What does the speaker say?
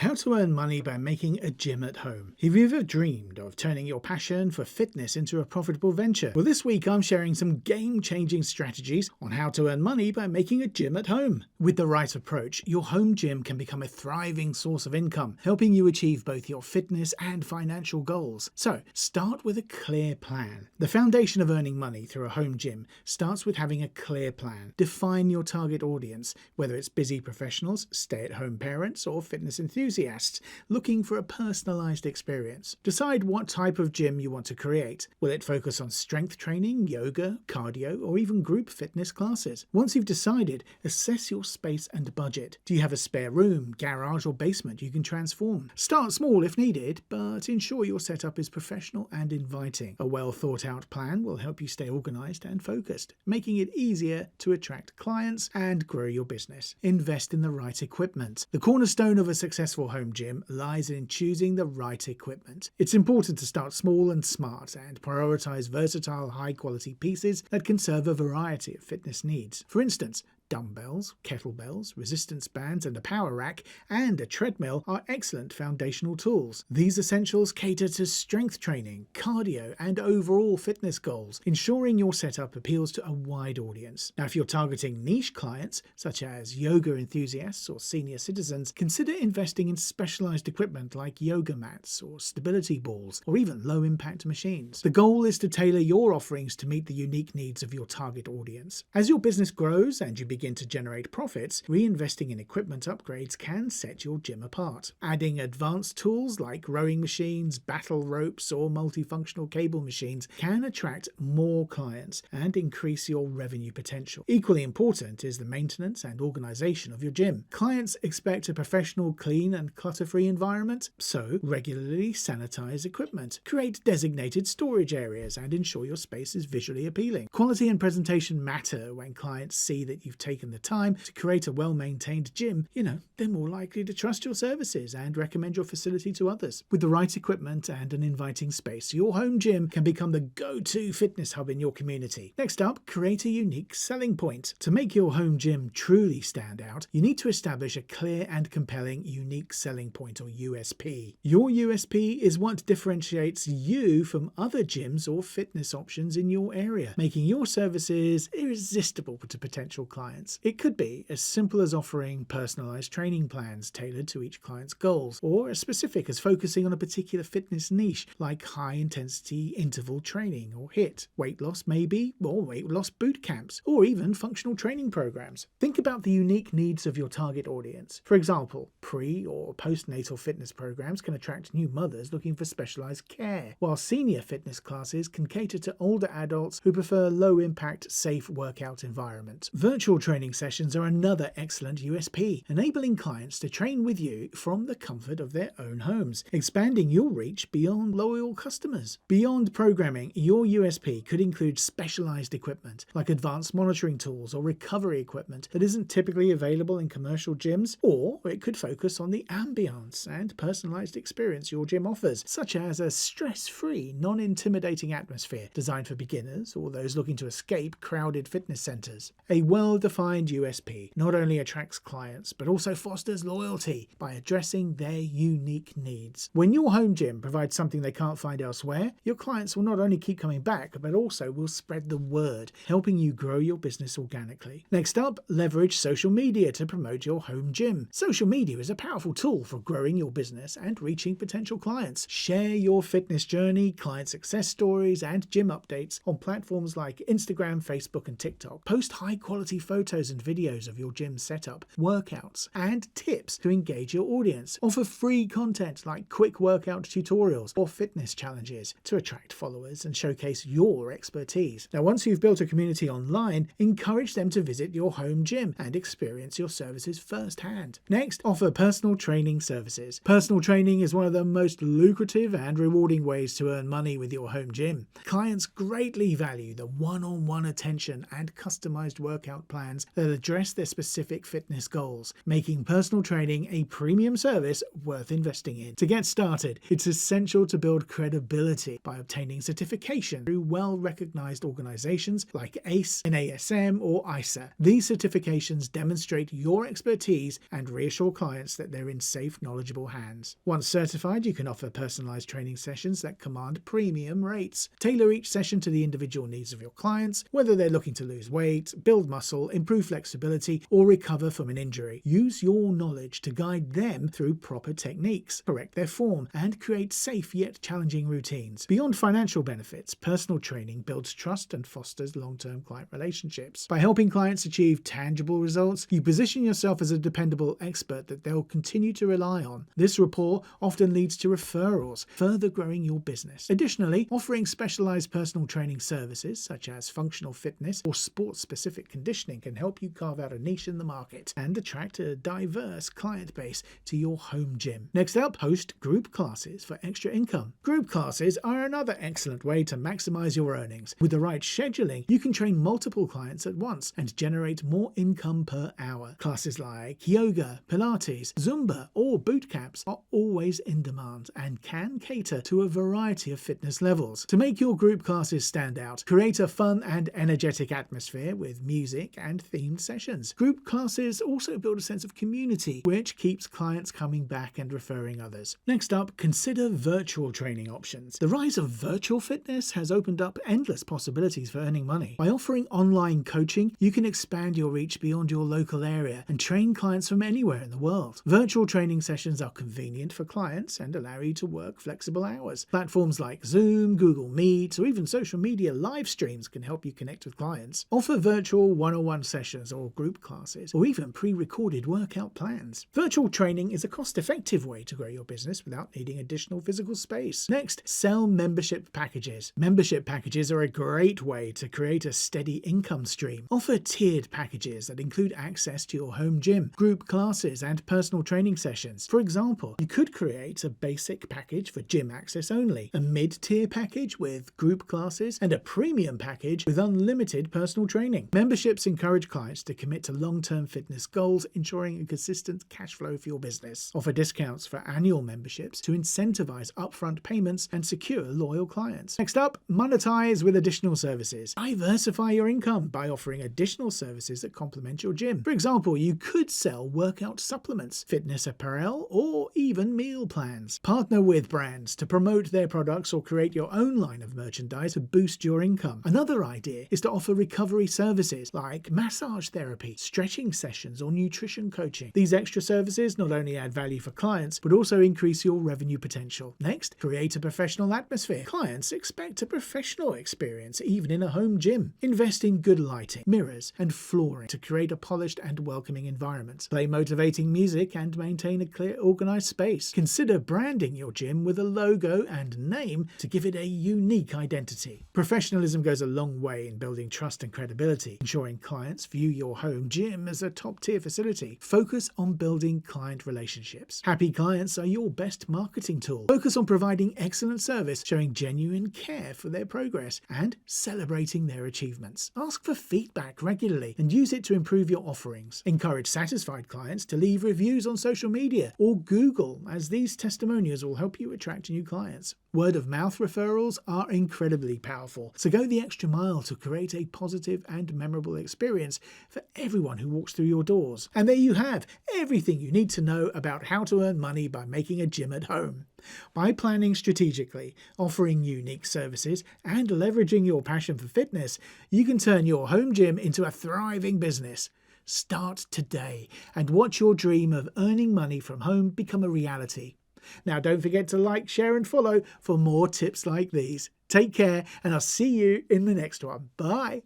How to earn money by making a gym at home. Have you ever dreamed of turning your passion for fitness into a profitable venture? Well, this week I'm sharing some game-changing strategies on how to earn money by making a gym at home. With the right approach, your home gym can become a thriving source of income, helping you achieve both your fitness and financial goals. So, start with a clear plan. The foundation of earning money through a home gym starts with having a clear plan. Define your target audience, whether it's busy professionals, stay-at-home parents, or fitness enthusiasts looking for a personalized experience. Decide what type of gym you want to create. Will it focus on strength training, yoga, cardio, or even group fitness classes? Once you've decided, assess your space and budget. Do you have a spare room, garage, or basement you can transform? Start small if needed, but ensure your setup is professional and inviting. A well thought out plan will help you stay organized and focused, making it easier to attract clients and grow your business. Invest in the right equipment. The cornerstone of a successful home gym lies in choosing the right equipment. It's important to start small and smart and prioritize versatile, high-quality pieces that can serve a variety of fitness needs. For instance, dumbbells, kettlebells, resistance bands, and a power rack, and a treadmill are excellent foundational tools. These essentials cater to strength training, cardio, and overall fitness goals, ensuring your setup appeals to a wide audience. Now, if you're targeting niche clients, such as yoga enthusiasts or senior citizens, consider investing in specialized equipment like yoga mats or stability balls, or even low-impact machines. The goal is to tailor your offerings to meet the unique needs of your target audience. As your business grows and you begin to generate profits, reinvesting in equipment upgrades can set your gym apart. Adding advanced tools like rowing machines, battle ropes, or multifunctional cable machines can attract more clients and increase your revenue potential. Equally important is the maintenance and organization of your gym. Clients expect a professional, clean, and clutter-free environment, so regularly sanitize equipment. Create designated storage areas and ensure your space is visually appealing. Quality and presentation matter when clients see that you've taken the time to create a well-maintained gym. They're more likely to trust your services and recommend your facility to others. With the right equipment and an inviting space, your home gym can become the go-to fitness hub in your community. Next up, create a unique selling point. To make your home gym truly stand out, you need to establish a clear and compelling unique selling point, or USP. Your USP is what differentiates you from other gyms or fitness options in your area, making your services irresistible to potential clients. It could be as simple as offering personalized training plans tailored to each client's goals, or as specific as focusing on a particular fitness niche like high-intensity interval training or HIIT, weight loss maybe, or weight loss boot camps, or even functional training programs. Think about the unique needs of your target audience. For example, pre- or postnatal fitness programs can attract new mothers looking for specialized care, while senior fitness classes can cater to older adults who prefer low-impact, safe workout environments. Virtual training sessions are another excellent USP, enabling clients to train with you from the comfort of their own homes, expanding your reach beyond loyal customers. Beyond programming, your USP could include specialized equipment, like advanced monitoring tools or recovery equipment that isn't typically available in commercial gyms, or it could focus on the ambience and personalized experience your gym offers, such as a stress-free, non-intimidating atmosphere designed for beginners or those looking to escape crowded fitness centers. A well-defined USP not only attracts clients but also fosters loyalty by addressing their unique needs. When your home gym provides something they can't find elsewhere, your clients will not only keep coming back but also will spread the word, helping you grow your business organically. Next up, leverage social media to promote your home gym. Social media is a powerful tool for growing your business and reaching potential clients. Share your fitness journey, client success stories, and gym updates on platforms like Instagram, Facebook, and TikTok. Post high-quality photos and videos of your gym setup, workouts, and tips to engage your audience. Offer free content like quick workout tutorials or fitness challenges to attract followers and showcase your expertise. Now, once you've built a community online, encourage them to visit your home gym and experience your services firsthand. Next, offer personal training services. Personal training is one of the most lucrative and rewarding ways to earn money with your home gym. Clients greatly value the one-on-one attention and customized workout plans plans that address their specific fitness goals, making personal training a premium service worth investing in. To get started, it's essential to build credibility by obtaining certification through well-recognized organizations like ACE, NASM, or ISA. These certifications demonstrate your expertise and reassure clients that they're in safe, knowledgeable hands. Once certified, you can offer personalized training sessions that command premium rates. Tailor each session to the individual needs of your clients, whether they're looking to lose weight, build muscle, improve flexibility, or recover from an injury. Use your knowledge to guide them through proper techniques, correct their form, and create safe yet challenging routines. Beyond financial benefits, personal training builds trust and fosters long-term client relationships. By helping clients achieve tangible results, you position yourself as a dependable expert that they'll continue to rely on. This rapport often leads to referrals, further growing your business. Additionally, offering specialized personal training services such as functional fitness or sports-specific conditioning can help you carve out a niche in the market and attract a diverse client base to your home gym. Next up, host group classes for extra income. Group classes are another excellent way to maximize your earnings. With the right scheduling, you can train multiple clients at once and generate more income per hour. Classes like yoga, Pilates, Zumba, or boot camps are always in demand and can cater to a variety of fitness levels. To make your group classes stand out, create a fun and energetic atmosphere with music and themed sessions. Group classes also build a sense of community, which keeps clients coming back and referring others. Next up, consider virtual training options. The rise of virtual fitness has opened up endless possibilities for earning money. By offering online coaching, you can expand your reach beyond your local area and train clients from anywhere in the world. Virtual training sessions are convenient for clients and allow you to work flexible hours. Platforms like Zoom, Google Meet, or even social media live streams can help you connect with clients. Offer virtual one-on-one sessions or group classes, or even pre-recorded workout plans. Virtual training is a cost-effective way to grow your business without needing additional physical space. Next, sell membership packages. Membership packages are a great way to create a steady income stream. Offer tiered packages that include access to your home gym, group classes, and personal training sessions. For example, you could create a basic package for gym access only, a mid-tier package with group classes, and a premium package with unlimited personal training. Memberships encourage clients to commit to long-term fitness goals, ensuring a consistent cash flow for your business. Offer discounts for annual memberships to incentivize upfront payments and secure loyal clients. Next up, monetize with additional services. Diversify your income by offering additional services that complement your gym. For example, you could sell workout supplements, fitness apparel, or even meal plans. Partner with brands to promote their products or create your own line of merchandise to boost your income. Another idea is to offer recovery services like massage therapy, stretching sessions, or nutrition coaching. These extra services not only add value for clients, but also increase your revenue potential. Next, create a professional atmosphere. Clients expect a professional experience even in a home gym. Invest in good lighting, mirrors, and flooring to create a polished and welcoming environment. Play motivating music and maintain a clear, organized space. Consider branding your gym with a logo and name to give it a unique identity. Professionalism goes a long way in building trust and credibility, ensuring clients view your home gym as a top-tier facility. Focus on building client relationships. Happy clients are your best marketing tool. Focus on providing excellent service, showing genuine care for their progress, and celebrating their achievements. Ask for feedback regularly and use it to improve your offerings. Encourage satisfied clients to leave reviews on social media or Google, as these testimonials will help you attract new clients. Word of mouth referrals are incredibly powerful, so go the extra mile to create a positive and memorable experience for everyone who walks through your doors. And there you have everything you need to know about how to earn money by making a gym at home. By planning strategically, offering unique services, and leveraging your passion for fitness, you can turn your home gym into a thriving business. Start today and watch your dream of earning money from home become a reality. Now, don't forget to like, share, and follow for more tips like these. Take care, and I'll see you in the next one. Bye.